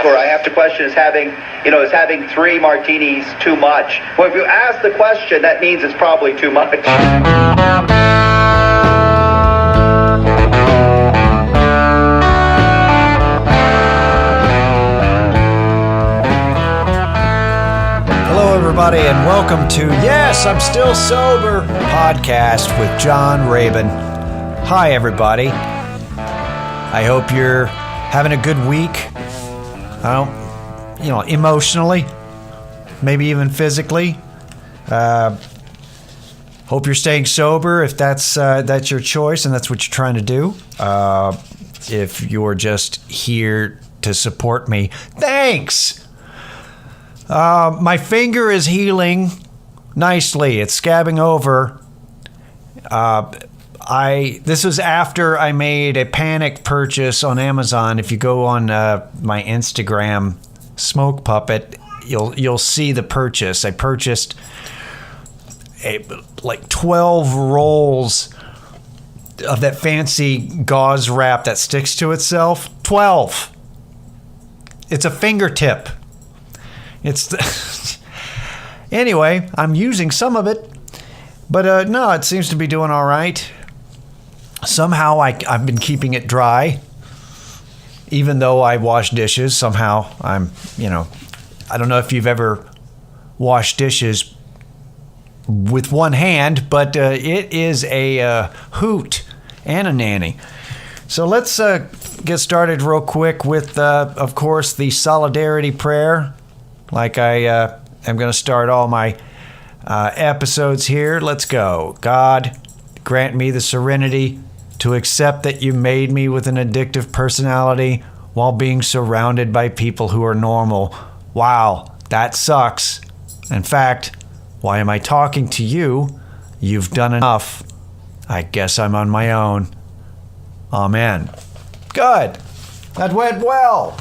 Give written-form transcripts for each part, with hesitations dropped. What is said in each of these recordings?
Or I have to question, is having 3 martinis too much? Well, if you ask the question, that means it's probably too much. Hello, everybody, and welcome to Yes, I'm Still Sober podcast with John Rabin. Hi, everybody. I hope you're having a good week. Emotionally, maybe even physically. Hope you're staying sober if that's your choice and that's what you're trying to do. If you're just here to support me, thanks. My finger is healing nicely. It's scabbing over. This was after I made a panic purchase on Amazon. If you go on my Instagram, Smoke Puppet, you'll see the purchase. I purchased 12 rolls of that fancy gauze wrap that sticks to itself. 12. It's a fingertip. Anyway, I'm using some of it, but no, it seems to be doing all right. Somehow I've been keeping it dry, even though I wash dishes. Somehow I don't know if you've ever washed dishes with one hand, but it is a hoot and a nanny. So let's get started real quick with, of course, the solidarity prayer. Like I am going to start all my episodes here. Let's go. God, grant me the serenity to accept that you made me with an addictive personality while being surrounded by people who are normal. Wow, that sucks. In fact, why am I talking to you? You've done enough. I guess I'm on my own. Amen. Good. That went well.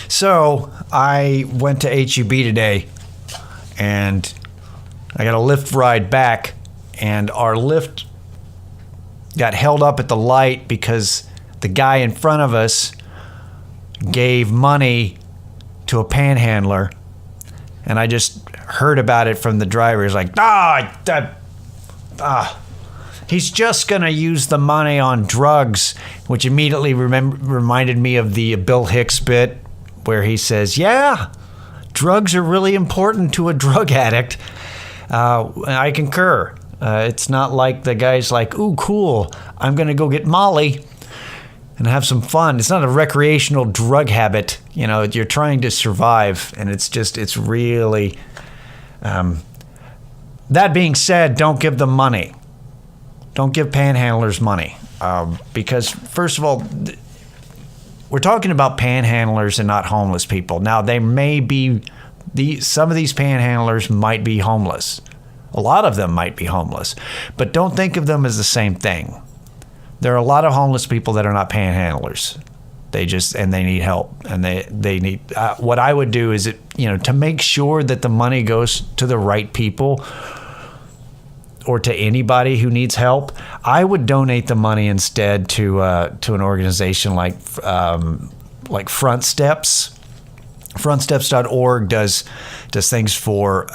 So I went to HEB today, and I got a Lyft ride back, and our Lyft got held up at the light because the guy in front of us gave money to a panhandler, and I just heard about it from the driver. He's like, he's just going to use the money on drugs, which immediately reminded me of the Bill Hicks bit where he says, yeah, drugs are really important to a drug addict. I concur. It's not like the guy's like, ooh, cool, I'm going to go get Molly and have some fun. It's not a recreational drug habit. You're trying to survive, and it's really... that being said, don't give them money. Don't give panhandlers money. Because, first of all, we're talking about panhandlers and not homeless people. Now, they may be... some of these panhandlers might be homeless. A lot of them might be homeless, but don't think of them as the same thing. There are a lot of homeless people that are not panhandlers. They need help, and they need. What I would do is to make sure that the money goes to the right people or to anybody who needs help. I would donate the money instead to an organization like Front Steps. FrontSteps.org does things for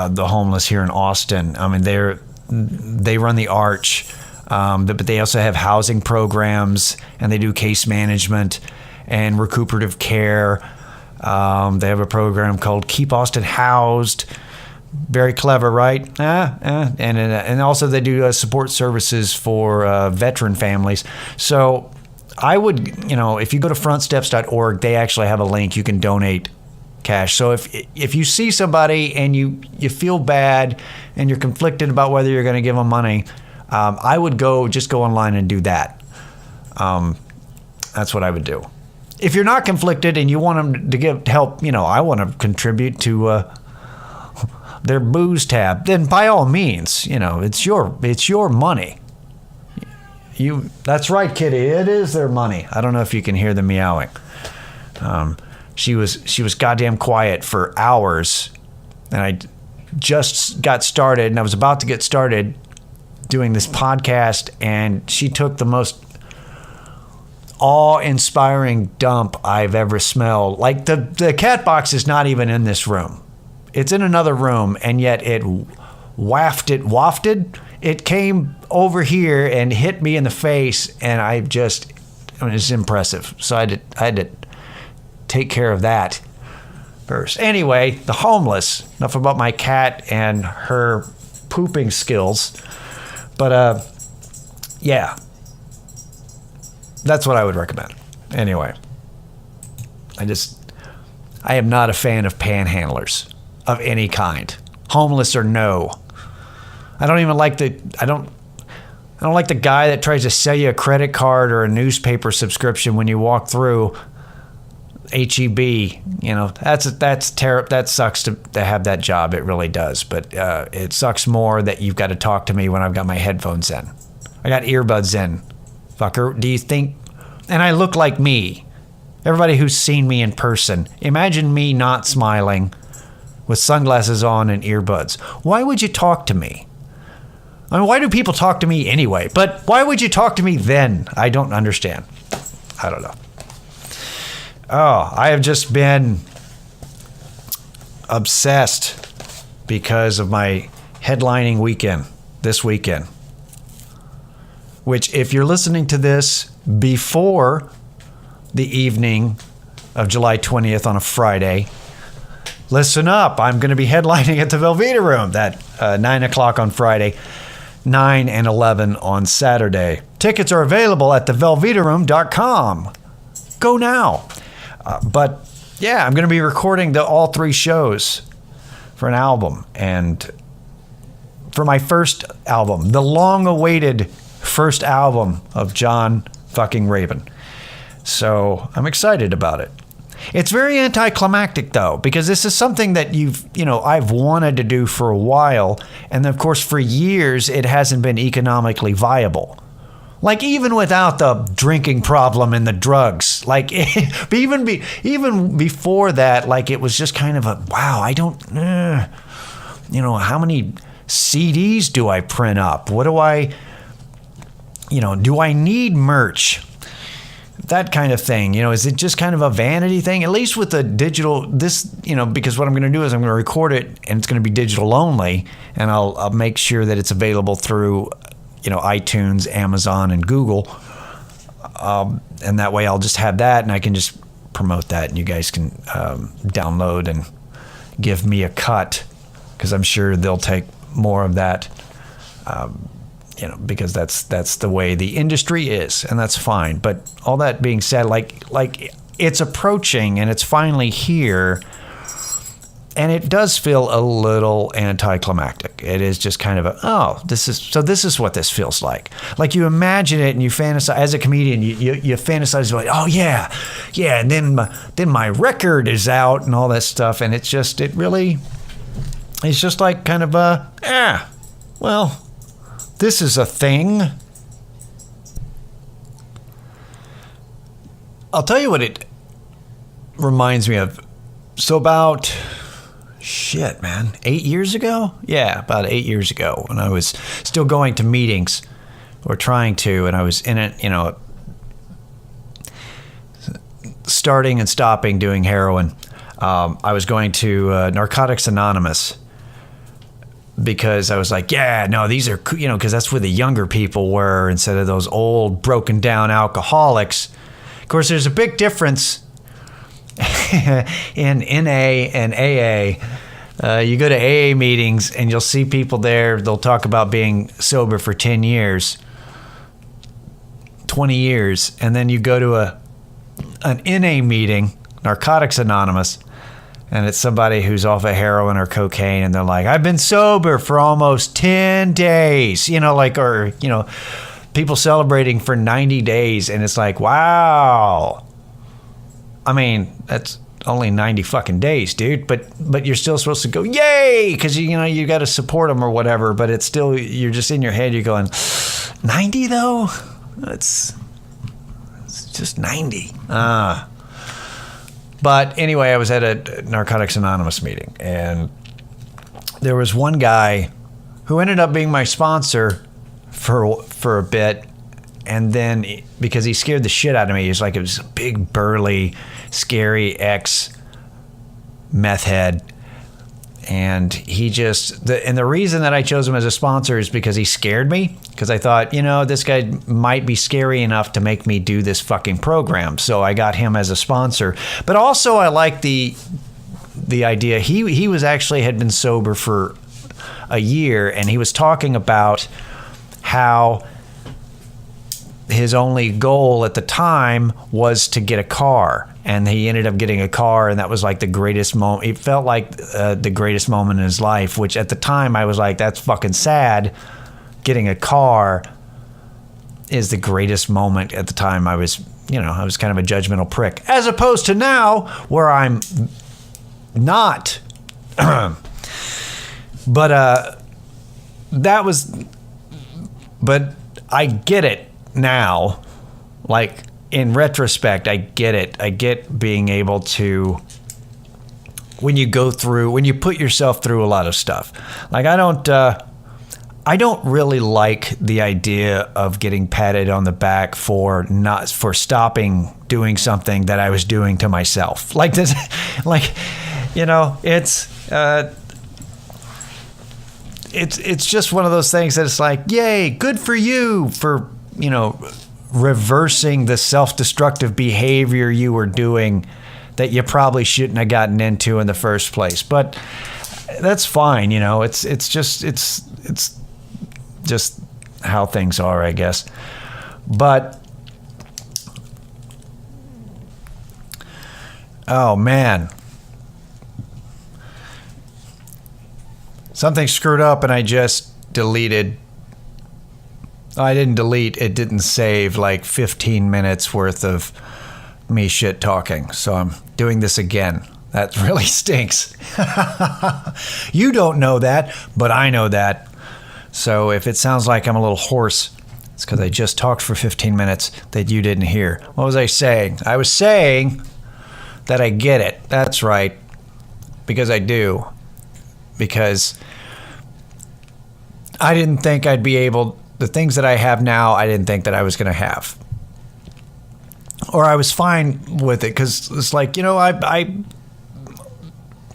the homeless here in Austin. I mean, they run the Arch, but they also have housing programs, and they do case management and recuperative care. They have a program called Keep Austin Housed. Very clever, right? And also they do support services for veteran families. So I would, if you go to frontsteps.org, they actually have a link. You can donate cash. So if you see somebody and you feel bad and you're conflicted about whether you're going to give them money, I would go online and do that. That's what I would do. If you're not conflicted and you want them to give help, I want to contribute to their booze tab, then by all means, it's your money. That's right, Kitty. It is their money. I don't know if you can hear the meowing. She was goddamn quiet for hours, and I just got started, and I was about to get started doing this podcast, and she took the most awe-inspiring dump I've ever smelled. Like the cat box is not even in this room. It's in another room, and yet it wafted. It came over here and hit me in the face, and it's impressive. So I had to take care of that first. Anyway, the homeless. Enough about my cat and her pooping skills. But yeah, that's what I would recommend. Anyway, I am not a fan of panhandlers of any kind, homeless or no. I don't like the guy that tries to sell you a credit card or a newspaper subscription when you walk through HEB. That's terrible. That sucks to have that job. It really does. But it sucks more that you've got to talk to me when I've got my headphones in. I got earbuds in. Fucker, do you think? And I look like me. Everybody who's seen me in person, imagine me not smiling with sunglasses on and earbuds. Why would you talk to me? I mean, why do people talk to me anyway? But why would you talk to me then? I don't understand. I don't know. Oh, I have just been obsessed because of my headlining weekend this weekend. Which, if you're listening to this before the evening of July 20th on a Friday, listen up. I'm going to be headlining at the Velveeta Room that 9 o'clock on Friday, 9 and 11 on Saturday. Tickets are available at thevelveetaroom.com. Go now. But yeah, I'm going to be recording all 3 shows for an album. And for my first album, the long-awaited first album of John fucking Raven. So I'm excited about it. It's very anticlimactic, though, because this is something that I've wanted to do for a while. And of course, for years, it hasn't been economically viable. Like, even without the drinking problem and the drugs, like, even before that, like, it was just kind of wow, I don't, how many CDs do I print up? What do do I need merch? That kind of thing. Is it just kind of a vanity thing? At least with the digital, because what I'm going to do is I'm going to record it and it's going to be digital only, and I'll make sure that it's available through, iTunes, Amazon, and Google. And that way I'll just have that and I can just promote that and you guys can download and give me a cut, because I'm sure they'll take more of that. Because that's the way the industry is, and that's fine. But all that being said, like it's approaching and it's finally here, and it does feel a little anticlimactic. It is just kind of this is what this feels like. Like, you imagine it and you fantasize as a comedian. You fantasize like, oh yeah, and then my record is out and all that stuff, and it's just like kind of well. This is a thing. I'll tell you what it reminds me of. So about, 8 years ago? Yeah, about 8 years ago, when I was still going to meetings, or trying to, and I was in it, starting and stopping doing heroin. I was going to Narcotics Anonymous, because I was like, these are, because that's where the younger people were instead of those old broken down alcoholics. Of course, there's a big difference in NA and AA. You go to AA meetings and you'll see people there. They'll talk about being sober for 10 years, 20 years. And then you go to an NA meeting, Narcotics Anonymous, and it's somebody who's off of heroin or cocaine, and they're like, I've been sober for almost 10 days, people celebrating for 90 days. And it's like, wow. I mean, that's only 90 fucking days, dude. But you're still supposed to go, yay, because, you got to support them or whatever. But it's still, you're just in your head, you're going, 90 though? It's just 90. But anyway, I was at a Narcotics Anonymous meeting, and there was one guy who ended up being my sponsor for a bit, and then because he scared the shit out of me, he was like, it was a big, burly, scary ex-meth head. And the reason that I chose him as a sponsor is because he scared me, because I thought, this guy might be scary enough to make me do this fucking program. So I got him as a sponsor. But also I like the idea. He was actually had been sober for a year, and he was talking about how his only goal at the time was to get a car, and he ended up getting a car, and that was like the greatest moment. It felt like the greatest moment in his life, which at the time I was like, that's fucking sad. Getting a car is the greatest moment. At the time I was kind of a judgmental prick, as opposed to now where I'm not. But I get it now. Like, in retrospect, I get it. I get being able to, when you put yourself through a lot of stuff. Like, I don't really like the idea of getting patted on the back for stopping doing something that I was doing to myself. Like this, it's just one of those things that it's like, yay, good for you for, reversing the self-destructive behavior you were doing that you probably shouldn't have gotten into in the first place. But that's fine, it's just how things are, I guess. But oh man, something screwed up and I just deleted. I didn't delete, it didn't save like 15 minutes worth of me shit talking. So I'm doing this again. That really stinks. You don't know that, but I know that. So if it sounds like I'm a little hoarse, it's because I just talked for 15 minutes that you didn't hear. What was I saying? I was saying that I get it. That's right. Because I do. Because I didn't think I'd be able... The things that I have now, I didn't think that I was going to have. Or I was fine with it because it's like, I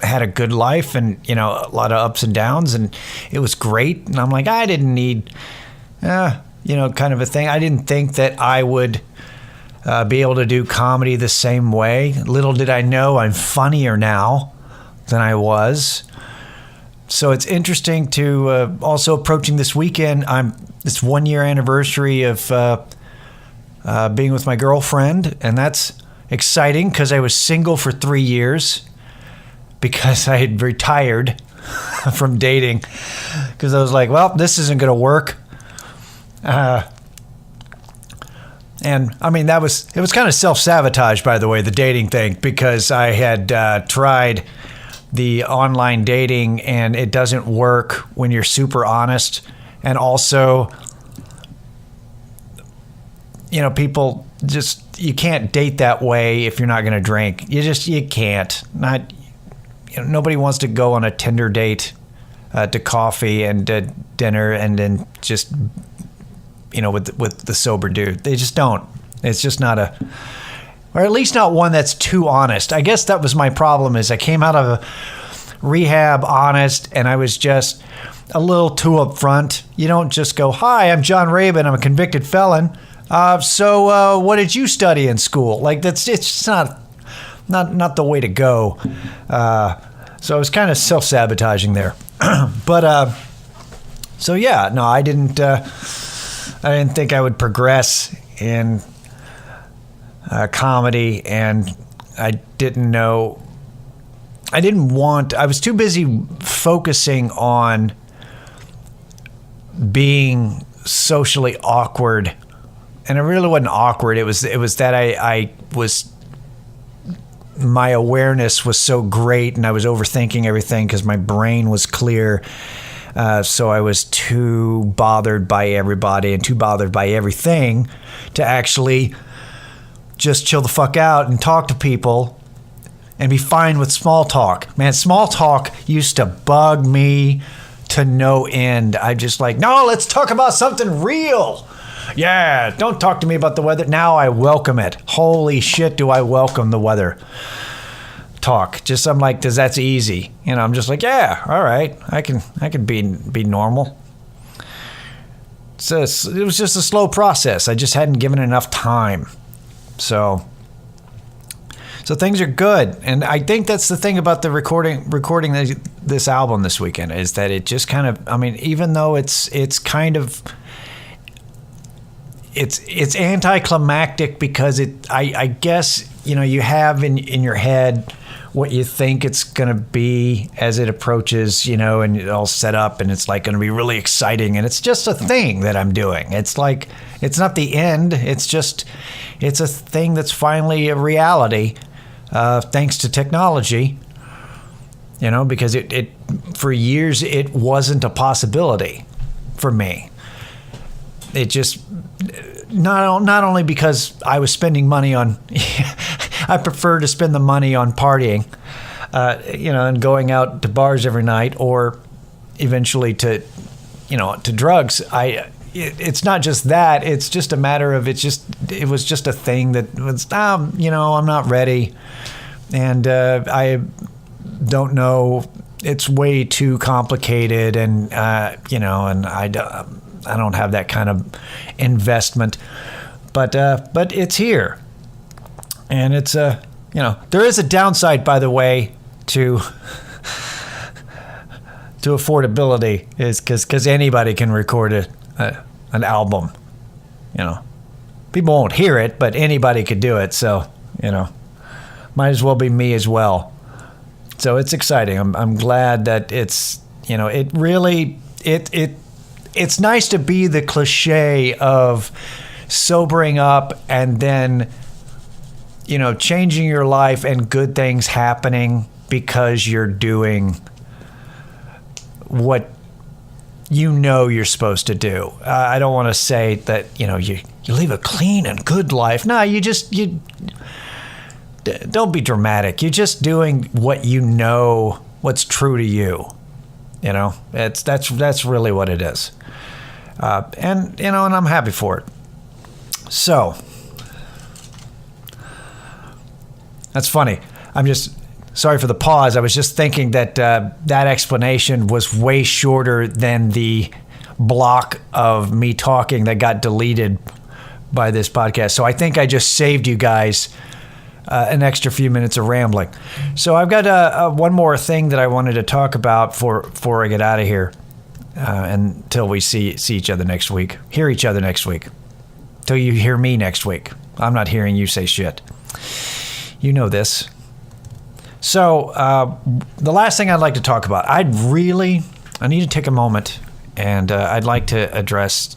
had a good life and, a lot of ups and downs, and it was great. And I'm like, I didn't need, kind of a thing. I didn't think that I would be able to do comedy the same way. Little did I know I'm funnier now than I was. So it's interesting to also approaching this weekend. It's 1 year anniversary of being with my girlfriend, and that's exciting because I was single for 3 years because I had retired from dating because I was like, well, this isn't going to work. And I mean, it was kind of self-sabotage, by the way, the dating thing, because I had tried the online dating and it doesn't work when you're super honest. And also, people just, you can't date that way if you're not going to drink. You can't. Nobody wants to go on a Tinder date to coffee and dinner and then just, with the sober dude. They just don't. It's just not or at least not one that's too honest. I guess that was my problem, is I came out of a rehab honest and I was just a little too upfront. You don't just go, hi, I'm John Rabin, I'm a convicted felon. So what did you study in school? Like, it's not the way to go. So I was kind of self-sabotaging there. But so yeah, no, I didn't think I would progress in comedy, and I was too busy focusing on being socially awkward, and it really wasn't awkward. It was that I was, my awareness was so great, and I was overthinking everything because my brain was clear. So I was too bothered by everybody and too bothered by everything to actually just chill the fuck out and talk to people and be fine with small talk. Man, small talk used to bug me to no end. I'm just like, no, let's talk about something real. Yeah, don't talk to me about the weather. Now I welcome it. Holy shit, do I welcome the weather talk. Just I'm like, that's easy. I'm just like, yeah, all right. I can be normal. It was just a slow process. I just hadn't given it enough time. So things are good. And I think that's the thing about the recording this album this weekend is that it just kind of, even though it's kind of, it's anticlimactic because I guess, you have in your head what you think it's going to be as it approaches, and it all set up and it's like going to be really exciting. And it's just a thing that I'm doing. It's like, it's not the end. It's a thing that's finally a reality, thanks to technology, because it for years, it wasn't a possibility for me. It just, not only because I was spending money on, I prefer to spend the money on partying, and going out to bars every night, or eventually to drugs. It's not just that. It's just a matter of it was just a thing that was, I'm not ready, and I don't know. It's way too complicated, and and I don't have that kind of investment, but it's here. And it's there is a downside, by the way, to affordability, is because anybody can record an album. People won't hear it, but anybody could do it. So might as well be me as well. So it's exciting. I'm glad that it's it really it's nice to be the cliche of sobering up and then changing your life and good things happening because you're doing what you're supposed to do. I don't want to say that you live a clean and good life. No, you don't be dramatic. You're just doing what what's true to you. That's really what it is. And I'm happy for it. So that's funny. I'm just sorry for the pause. I was just thinking that that explanation was way shorter than the block of me talking that got deleted by this podcast. So I think I just saved you guys an extra few minutes of rambling. So I've got one more thing that I wanted to talk about before I get out of here, until we see each other next week. Hear each other next week. Till you hear me next week. I'm not hearing you say shit. You know this. So the last thing I'd like to talk about, I need to take a moment, and I'd like to address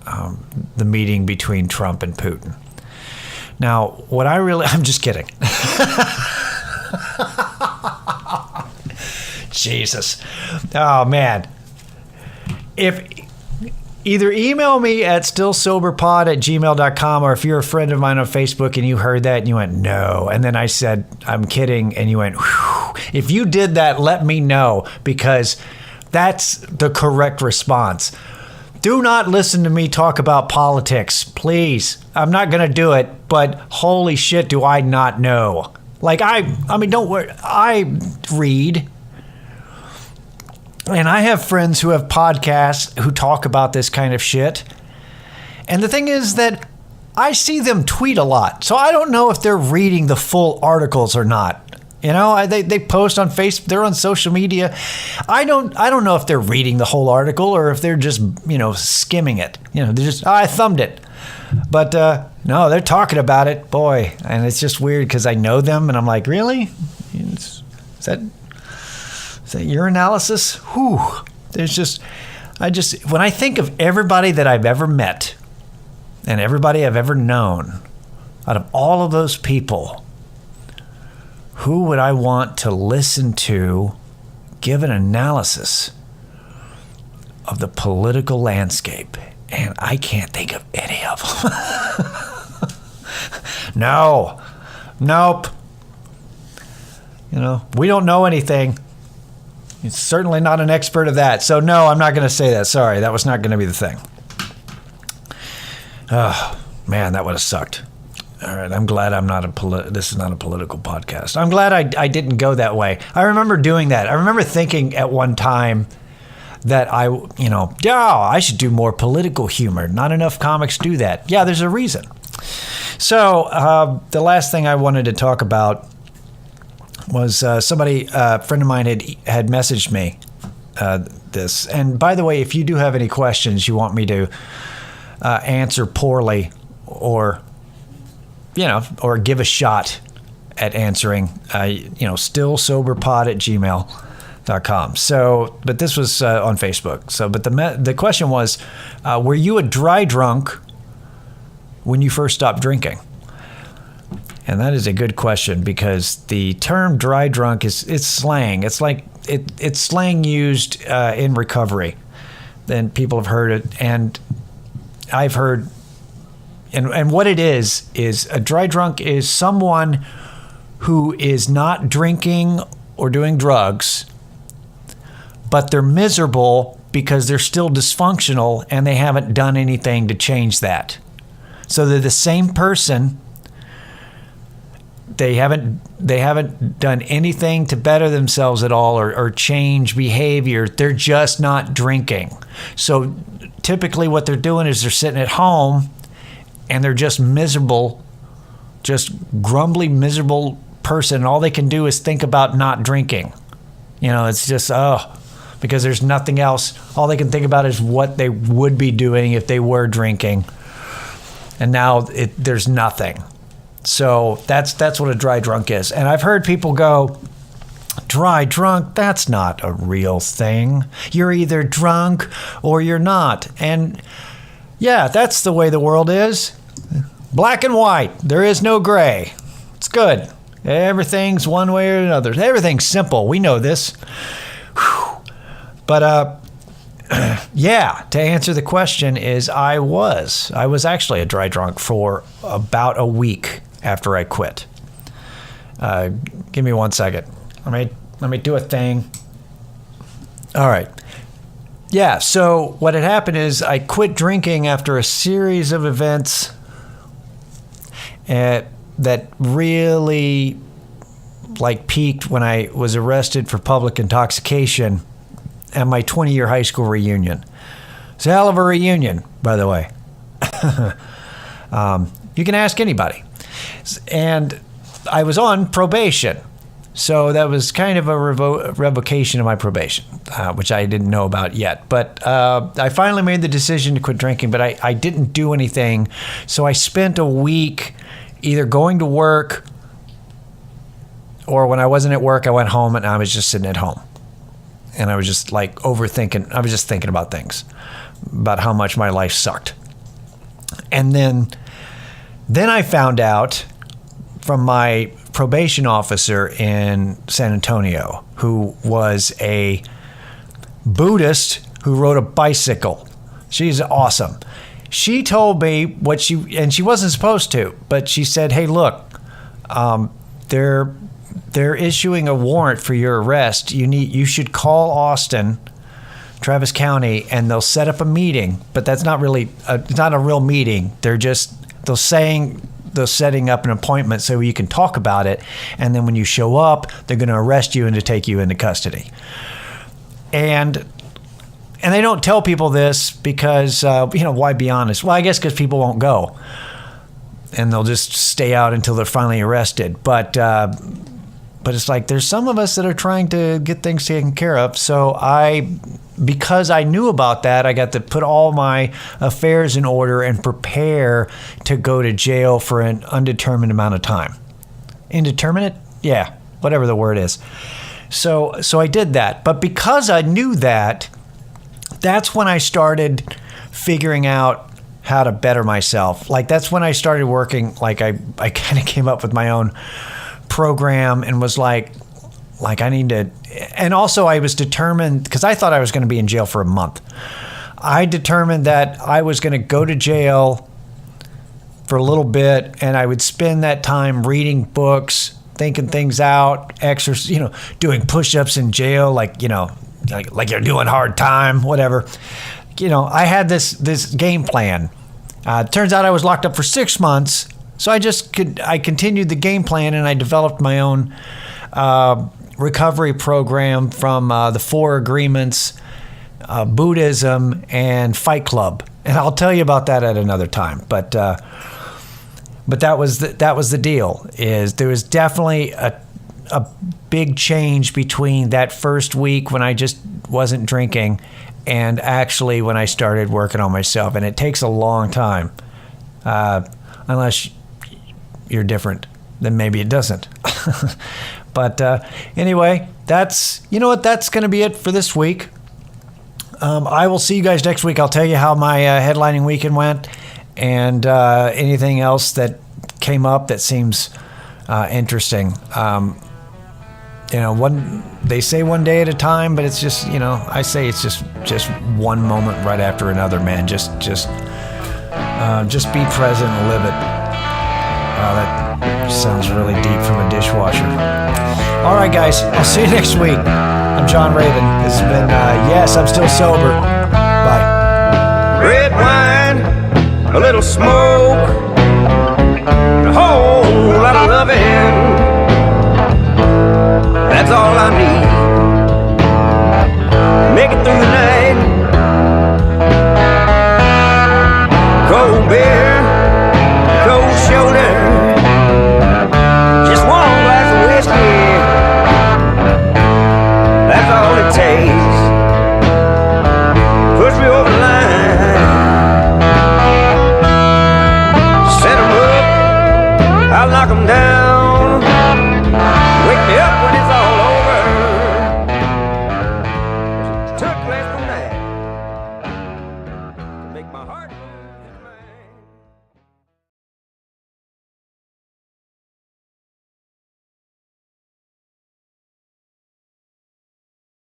the meeting between Trump and Putin. Now, I'm just kidding. Jesus. Oh, man. If either email me at stillsoberpod@gmail.com, or if you're a friend of mine on Facebook and you heard that and you went, no. And then I said, I'm kidding. And you went, whew. If you did that, let me know, because that's the correct response. Do not listen to me talk about politics, please. I'm not going to do it, but holy shit, do I not know. Like, don't worry. I read. And I have friends who have podcasts who talk about this kind of shit. And the thing is that I see them tweet a lot. So I don't know if they're reading the full articles or not. They post on Facebook, they're on social media. I don't know if they're reading the whole article or if they're just, skimming it. They're just, I thumbed it. But no, they're talking about it, boy. And it's just weird because I know them and I'm like, really? Is that your analysis? Whew. When I think of everybody that I've ever met and everybody I've ever known, out of all of those people, who would I want to listen to give an analysis of the political landscape? And I can't think of any of them. No. Nope. We don't know anything. It's certainly not an expert of that. So no, I'm not going to say that. Sorry, that was not going to be the thing. Oh, man, that would have sucked. All right, I'm glad this is not a political podcast. I'm glad I didn't go that way. I remember doing that. I remember thinking at one time that I should do more political humor. Not enough comics do that. Yeah, there's a reason. So the last thing I wanted to talk about was a friend of mine had messaged me this. And by the way, if you do have any questions you want me to answer poorly or give a shot at answering, stillsoberpod@gmail.com. So, but this was on Facebook. So, but the question was, were you a dry drunk when you first stopped drinking? And that is a good question, because the term dry drunk it's slang. It's like it's slang used in recovery. Then people have heard it, and I've heard. And what it is a dry drunk is someone who is not drinking or doing drugs, but they're miserable because they're still dysfunctional and they haven't done anything to change that. So they're the same person. They haven't done anything to better themselves at all or change behavior. They're just not drinking. So typically what they're doing is they're sitting at home and they're just miserable, just grumbly, miserable person. And all they can do is think about not drinking. It's just, because there's nothing else. All they can think about is what they would be doing if they were drinking. And now there's nothing. So that's what a dry drunk is. And I've heard people go, dry drunk, that's not a real thing. You're either drunk or you're not. And yeah, that's the way the world is. Black and white. There is no gray. It's good. Everything's one way or another. Everything's simple. We know this. Whew. But yeah, to answer the question is I was actually a dry drunk for about a week after I quit. Give me 1 second. Let me do a thing. All right. Yeah, so what had happened is I quit drinking after a series of events that really peaked when I was arrested for public intoxication at my 20-year high school reunion. It's a hell of a reunion, by the way. You can ask anybody. And I was on probation. So that was kind of a revocation of my probation, which I didn't know about yet. But I finally made the decision to quit drinking, but I didn't do anything. So I spent a week either going to work, or when I wasn't at work, I went home and I was just sitting at home. And I was just overthinking. I was just thinking about things, about how much my life sucked. And then I found out from my probation officer in San Antonio, who was a Buddhist who rode a bicycle. She's awesome. She told me and she wasn't supposed to, but she said, hey, look, they're issuing a warrant for your arrest. You should call Austin, Travis County, and they'll set up a meeting, but that's not really, it's not a real meeting. They're setting up an appointment so you can talk about it. And then when you show up, they're going to arrest you and to take you into custody. And they don't tell people this because, why be honest? Well, I guess because people won't go. And they'll just stay out until they're finally arrested. But it's like there's some of us that are trying to get things taken care of. So because I knew about that, I got to put all my affairs in order and prepare to go to jail for an undetermined amount of time. Indeterminate? Yeah, whatever the word is. So I did that. But because I knew that, that's when I started figuring out how to better myself. That's when I started working. I kind of came up with my own program and was like I need to, and also I was determined, because I thought I was going to be in jail for a month. I determined that I was going to go to jail for a little bit, and I would spend that time reading books, thinking things out, doing push-ups in jail, like you're doing hard time, whatever. I had this game plan, Turns out I was locked up for 6 months, so I continued the game plan, and I developed my own recovery program from the 4 agreements, Buddhism, and Fight Club, and I'll tell you about that at another time. But that was the deal. Is there was definitely a big change between that first week when I just wasn't drinking and actually when I started working on myself. And it takes a long time, unless you're different, then maybe it doesn't. But anyway, that's going to be it for this week. I will see you guys next week. I'll tell you how my headlining weekend went and anything else that came up that seems interesting. They say one day at a time, but it's just, I say it's just one moment right after another, man. Just be present and live it. That sounds really deep from a dishwasher. All right, guys, I'll see you next week. I'm John Raven. This has been, Yes, I'm Still Sober. Bye. Red wine, a little smoke, a whole lot of loving. That's all I need. Make it through the night. Cold beer, cold shoulder. Just one glass of whiskey. That's all it takes. Push me over the line. Set 'em up, I'll knock 'em down.